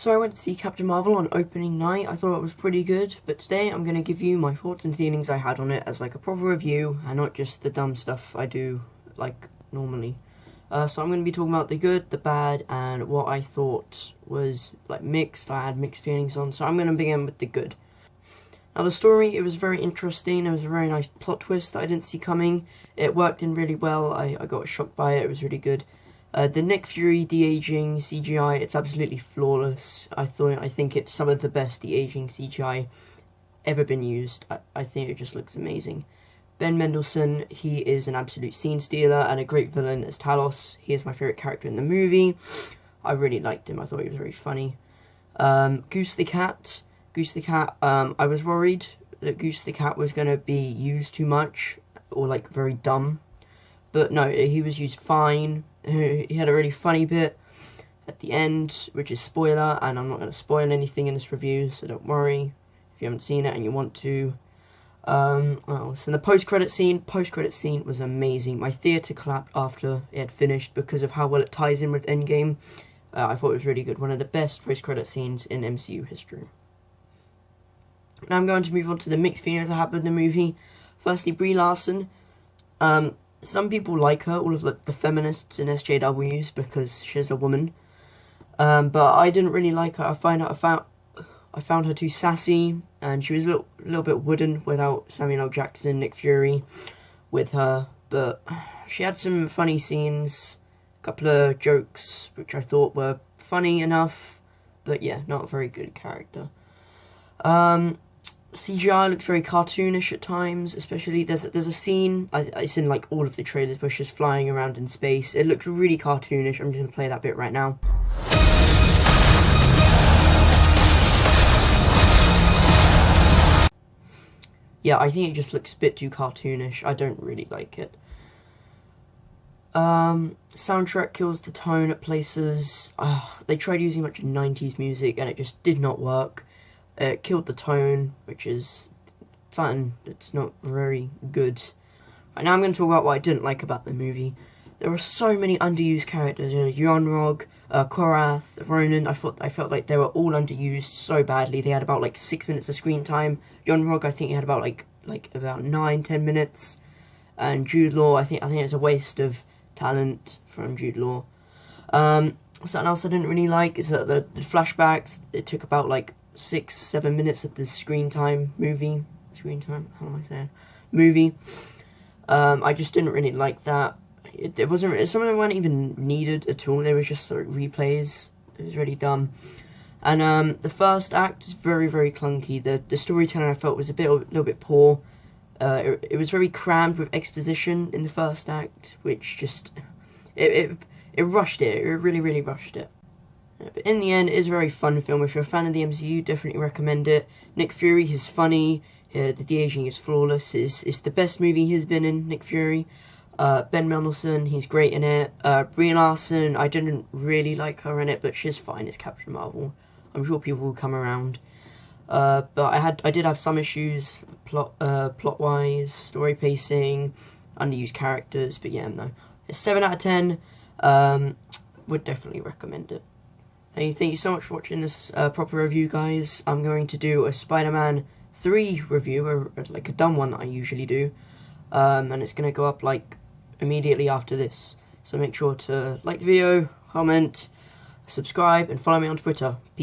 So I went to see Captain Marvel on opening night. I thought it was pretty good, but today I'm going to give you my thoughts and feelings I had on it as like a proper review and not just the dumb stuff I do like normally. So I'm going to be talking about the good, the bad, and what I thought was like mixed. I had mixed feelings on, so I'm going to begin with the good. Now the story, it was very interesting. It was a very nice plot twist that I didn't see coming. It worked in really well. I got shocked by it. It was really good. The Nick Fury de-aging CGI, it's absolutely flawless. I think it's some of the best de-aging CGI ever been used. I think it just looks amazing. Ben Mendelsohn, he is an absolute scene stealer and a great villain as Talos. He is my favourite character in the movie. I really liked him. I thought he was very funny. Goose the Cat. I was worried that Goose the Cat was going to be used too much or like very dumb. But no, he was used fine. He had a really funny bit at the end, which is spoiler, and I'm not going to spoil anything in this review, so don't worry if you haven't seen it and you want to. So the post-credit scene was amazing. My theatre clapped after it had finished because of how well it ties in with Endgame. I thought it was really good. One of the best post-credit scenes in MCU history. Now I'm going to move on to the mixed feelings I had with the movie. Firstly, Brie Larson. Some people like her, all of the feminists and SJWs, because she's a woman. But I didn't really like her. I found her too sassy, and she was a little bit wooden without Samuel L. Jackson, Nick Fury with her. But she had some funny scenes, a couple of jokes which I thought were funny enough. But yeah, not a very good character. CGI looks very cartoonish at times, especially there's a scene, it's in like all of the trailers where she's flying around in space. It looks really cartoonish. I'm just going to play that bit right now. Yeah, I think it just looks a bit too cartoonish. I don't really like it. Soundtrack kills the tone at places. They tried using much 90s music and it just did not work. It killed the tone, which is something that's not very good. Right, now I'm going to talk about what I didn't like about the movie. There were so many underused characters. Yon-Rogg, Korath, Ronan. I felt like they were all underused so badly. They had about like 6 minutes of screen time. Yon-Rogg, I think he had about like about 9-10 minutes. And Jude Law, I think it was a waste of talent from Jude Law. Something else I didn't really like is that the flashbacks, it took about like 6-7 minutes of the screen time. How am I saying? Movie. I just didn't really like that. It wasn't. Some of them weren't even needed at all. They were just sort of replays. It was really dumb. And the first act is very, very clunky. The storytelling I felt was a little bit poor. It was very crammed with exposition in the first act, which just it rushed it. It really, really rushed it. But in the end, it is a very fun film. If you're a fan of the MCU, definitely recommend it. Nick Fury, he's funny. The de-aging is flawless. It's the best movie he's been in, Nick Fury. Ben Mendelsohn, he's great in it. Brie Larson, I didn't really like her in it, but she's fine as Captain Marvel. I'm sure people will come around. But I did have some issues, plot-wise, story pacing, underused characters. But yeah, no. It's 7 out of 10. Would definitely recommend it. Thank you so much for watching this proper review, guys. I'm going to do a Spider-Man 3 review, like a dumb one that I usually do. And it's going to go up like immediately after this. So make sure to like the video, comment, subscribe, and follow me on Twitter. Peace.